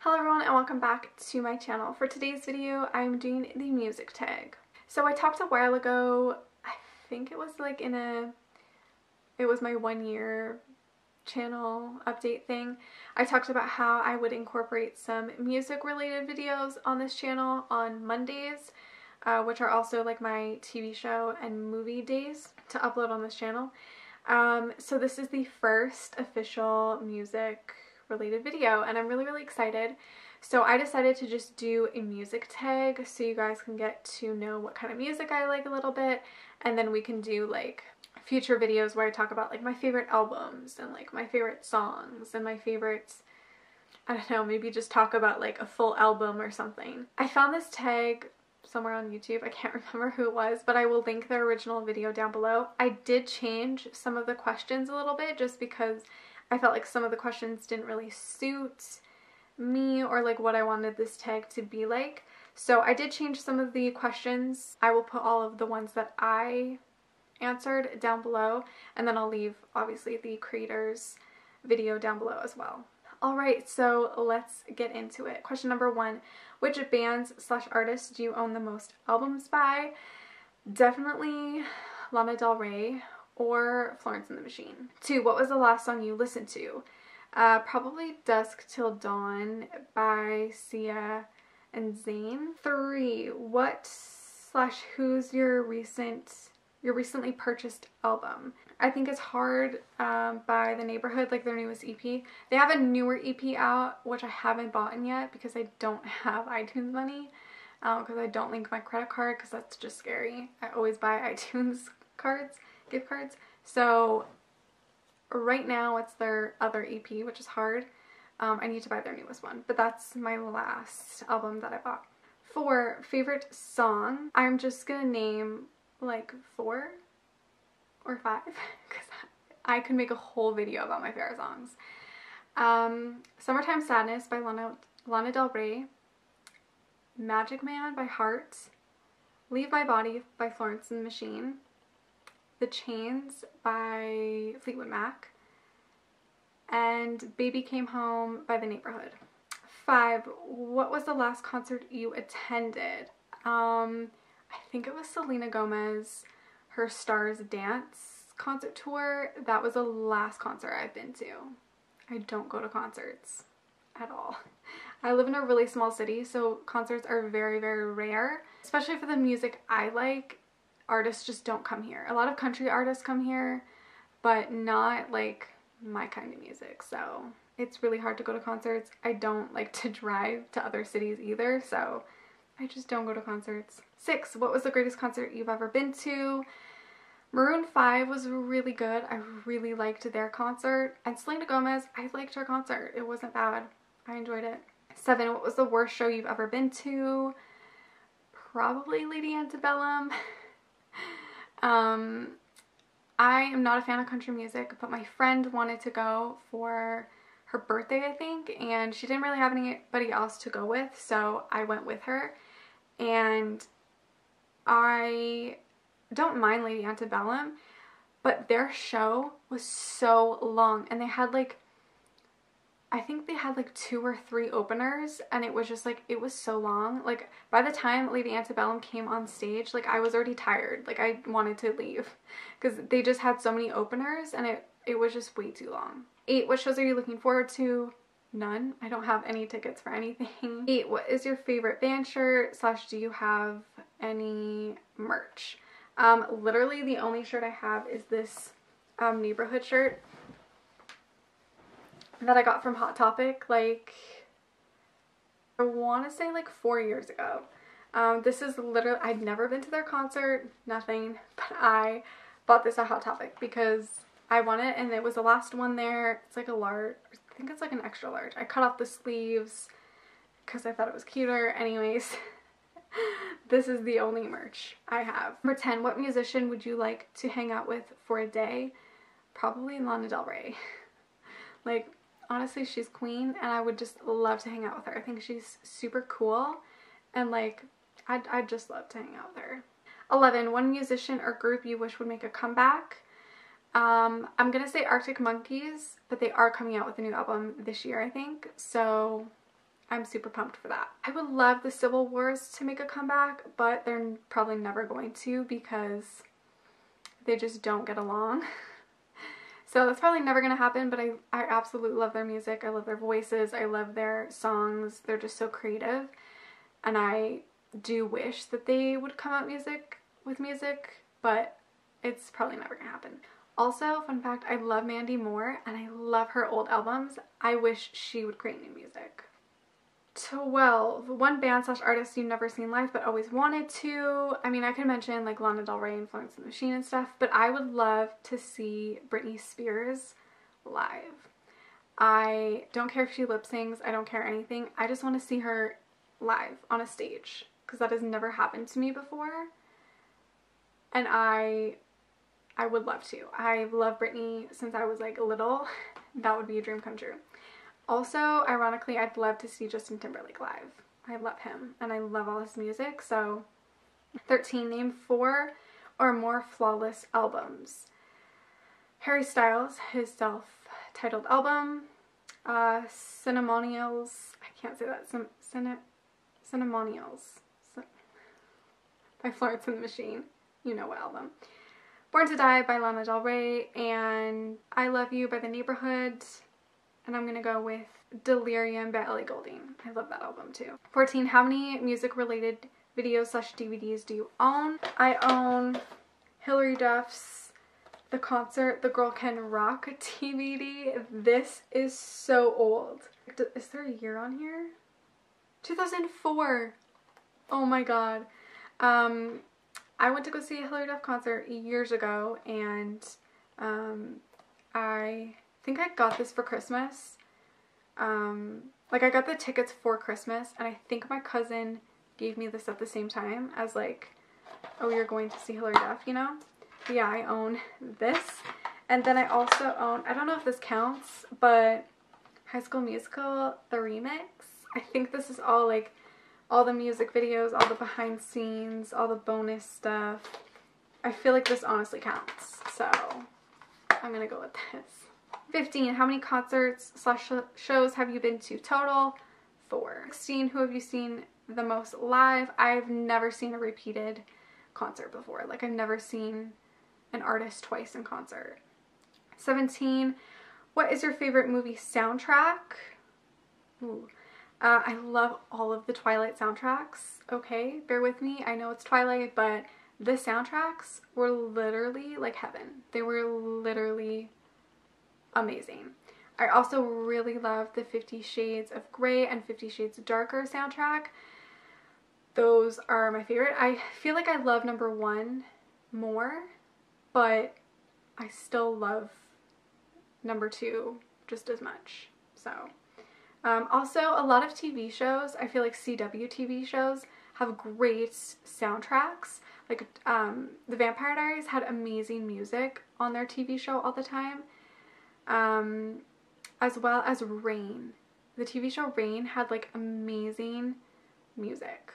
Hello everyone and welcome back to my channel. For today's video, I'm doing the music tag. So I talked a while ago, I think it was like it was my 1 year channel update thing. I talked about how I would incorporate some music related videos on this channel on Mondays, which are also like my TV show and movie days to upload on this channel. So this is the first official music related video and I'm really excited. So I decided to just do a music tag so you guys can get to know what kind of music I like a little bit, and then we can do like future videos where I talk about like my favorite albums and like my favorite songs and my favorites, I don't know, maybe just talk about like a full album or something. I found this tag somewhere on YouTube. I can't remember who it was, but I will link the original video down below. I did change some of the questions a little bit just because I felt like some of the questions didn't really suit me or like what I wanted this tag to be like. So I did change some of the questions. I will put all of the ones that I answered down below, and then I'll leave obviously the creator's video down below as well. Alright, so let's get into it. Question number 1. Which bands / artists do you own the most albums by? Definitely Lana Del Rey or Florence and the Machine. 2. What was the last song you listened to? Probably Dusk Till Dawn by Sia and Zayn. 3. What / who's your recently purchased album? I think it's Hard by The Neighborhood, like their newest EP. They have a newer EP out, which I haven't bought yet because I don't have iTunes money, because I don't link my credit card because that's just scary. I always buy iTunes gift cards. So right now it's their other EP, which is Hard. I need to buy their newest one, but that's my last album that I bought. 4. Favorite song. I'm just gonna name like 4 or 5 because I could make a whole video about my favorite songs. Summertime Sadness by Lana Del Rey, Magic Man by Heart, Leave My Body by Florence and the Machine, The Chains by Fleetwood Mac, and Baby Came Home by The Neighborhood. 5. What was the last concert you attended? I think it was Selena Gomez, her Stars Dance concert tour. That was the last concert I've been to. I don't go to concerts at all. I live in a really small city, so concerts are very rare. Especially for the music I like, artists just don't come here. A lot of country artists come here, but not like my kind of music, so it's really hard to go to concerts. I don't like to drive to other cities either, so I just don't go to concerts. 6. What was the greatest concert you've ever been to? Maroon 5 was really good. I really liked their concert. And Selena Gomez, I liked her concert. It wasn't bad. I enjoyed it. 7. What was the worst show you've ever been to? Probably Lady Antebellum. I am not a fan of country music, but my friend wanted to go for her birthday, I think, and she didn't really have anybody else to go with, so I went with her. And I don't mind Lady Antebellum, but their show was so long, and they had like, I think they had like 2 or 3 openers, and it was just like, it was so long. Like by the time Lady Antebellum came on stage, like I was already tired. Like I wanted to leave because they just had so many openers and it was just way too long. 8. What shows are you looking forward to? None. I don't have any tickets for anything. 8. What is your favorite band shirt / do you have any merch? Literally the only shirt I have is this Neighborhood shirt that I got from Hot Topic, like I want to say like 4 years ago. This is literally, I'd never been to their concert, nothing, but I bought this at Hot Topic because I want it, and it was the last one there. It's like a large, I think it's like an extra large. I cut off the sleeves because I thought it was cuter. Anyways, this is the only merch I have. Number 10, what musician would you like to hang out with for a day? Probably Lana Del Rey. Like, honestly, she's queen, and I would just love to hang out with her. I think she's super cool, and like, I'd just love to hang out with her. 11, one musician or group you wish would make a comeback. I'm gonna say Arctic Monkeys, but they are coming out with a new album this year, I think, so I'm super pumped for that. I would love the Civil Wars to make a comeback, but they're probably never going to because they just don't get along. So that's probably never going to happen, but I absolutely love their music. I love their voices. I love their songs. They're just so creative. And I do wish that they would come out with music, but it's probably never going to happen. Also, fun fact, I love Mandy Moore and I love her old albums. I wish she would create new music. 12. One band / artist you've never seen live but always wanted to. I mean, I could mention like Lana Del Rey and Florence and the Machine and stuff, but I would love to see Britney Spears live. I don't care if she lip sings. I don't care anything. I just want to see her live on a stage because that has never happened to me before. And I would love to. I've loved Britney since I was like little. That would be a dream come true. Also, ironically, I'd love to see Justin Timberlake live. I love him and I love all his music. So 13, name 4 or more flawless albums. Harry Styles, his self-titled album. Cinnamonials, I can't say that. Cinnamonials by Florence and the Machine. You know what album. Born to Die by Lana Del Rey, and I Love You by The Neighborhood. And I'm going to go with Delirium by Ellie Goulding. I love that album too. 14, how many music related videos / DVDs do you own? I own Hilary Duff's The Concert, The Girl Can Rock DVD. This is so old. Is there a year on here? 2004. Oh my god. I went to go see a Hilary Duff concert years ago, and I think I got this for Christmas. Like I got the tickets for Christmas, and I think my cousin gave me this at the same time as like, oh, you're going to see Hilary Duff, you know? But yeah, I own this. And then I also own, I don't know if this counts, but High School Musical, the remix. I think this is all like all the music videos, all the behind scenes, all the bonus stuff. I feel like this honestly counts, so I'm gonna go with this. 15, how many concerts / shows have you been to total? 4. 16, who have you seen the most live? I've never seen a repeated concert before. Like I've never seen an artist twice in concert. 17, what is your favorite movie soundtrack? Ooh. I love all of the Twilight soundtracks. Okay, bear with me. I know it's Twilight, but the soundtracks were literally like heaven. They were literally amazing. I also really love the 50 Shades of Grey and 50 Shades Darker soundtrack. Those are my favorite. I feel like I love number 1 more, but I still love number 2 just as much. So also a lot of TV shows, I feel like CW TV shows have great soundtracks. Like the Vampire Diaries had amazing music on their TV show all the time. As well as Reign. The TV show Reign had like amazing music.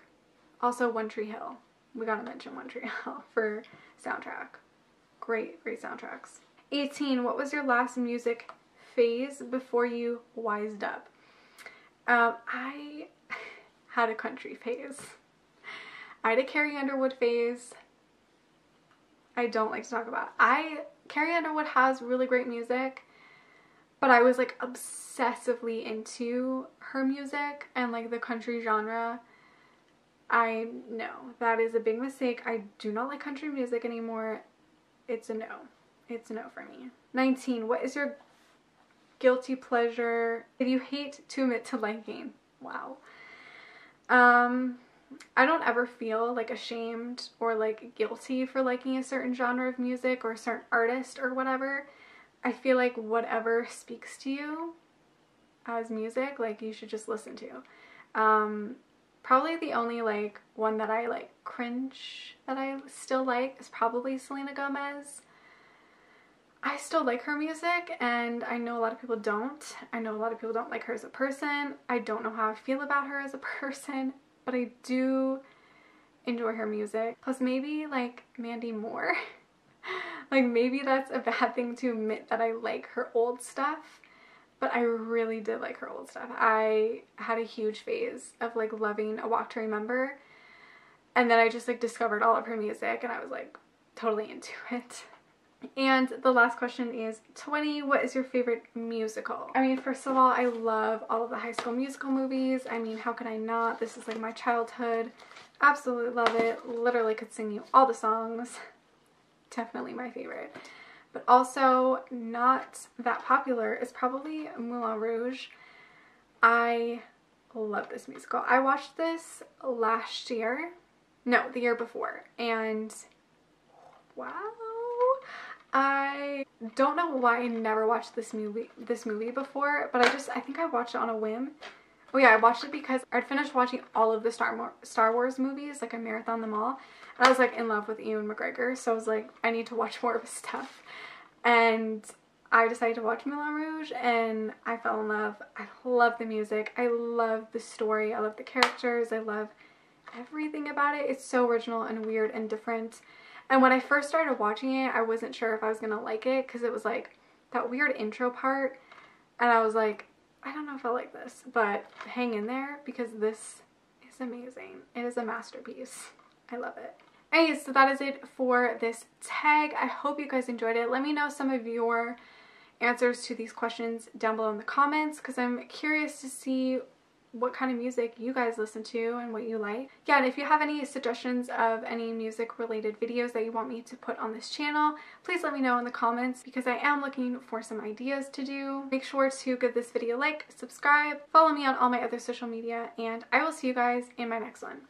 Also One Tree Hill. We gotta mention One Tree Hill for soundtrack. Great soundtracks. 18, what was your last music phase before you wised up? I had a country phase. I had a Carrie Underwood phase. I don't like to talk about it. Carrie Underwood has really great music, but I was like obsessively into her music and like the country genre. I know that is a big mistake. I do not like country music anymore. It's a no. It's a no for me. 19, what is your guilty pleasure if you hate to admit to liking? Wow. I don't ever feel like ashamed or like guilty for liking a certain genre of music or a certain artist or whatever. I feel like whatever speaks to you as music, like you should just listen to. Probably the only like one that I like cringe that I still like is probably Selena Gomez. I still like her music, and I know a lot of people don't. I know a lot of people don't like her as a person. I don't know how I feel about her as a person, but I do enjoy her music. Plus maybe like Mandy Moore. Like maybe that's a bad thing to admit that I like her old stuff, but I really did like her old stuff. I had a huge phase of like loving A Walk to Remember, and then I just like discovered all of her music and I was like totally into it. And the last question is, 20, what is your favorite musical? I mean, first of all, I love all of the High School Musical movies. I mean, how could I not? This is like my childhood. Absolutely love it. Literally could sing you all the songs. Definitely my favorite. But also not that popular is probably Moulin Rouge. I love this musical. I watched this last year. No, the year before. And wow. I don't know why I never watched this movie before, but I think I watched it on a whim. Oh yeah, I watched it because I'd finished watching all of the Star Wars movies, like I marathoned them all, and I was like in love with Ewan McGregor, so I was like, I need to watch more of his stuff, and I decided to watch Moulin Rouge, and I fell in love. I love the music, I love the story, I love the characters, I love everything about it. It's so original and weird and different. And when I first started watching it, I wasn't sure if I was gonna like it because it was like that weird intro part, and I was like, I don't know if I like this, but hang in there because this is amazing. It is a masterpiece. I love it. Anyways, so that is it for this tag. I hope you guys enjoyed it. Let me know some of your answers to these questions down below in the comments because I'm curious to see what kind of music you guys listen to and what you like. Yeah, and if you have any suggestions of any music related videos that you want me to put on this channel, please let me know in the comments because I am looking for some ideas to do. Make sure to give this video a like, subscribe, follow me on all my other social media, and I will see you guys in my next one.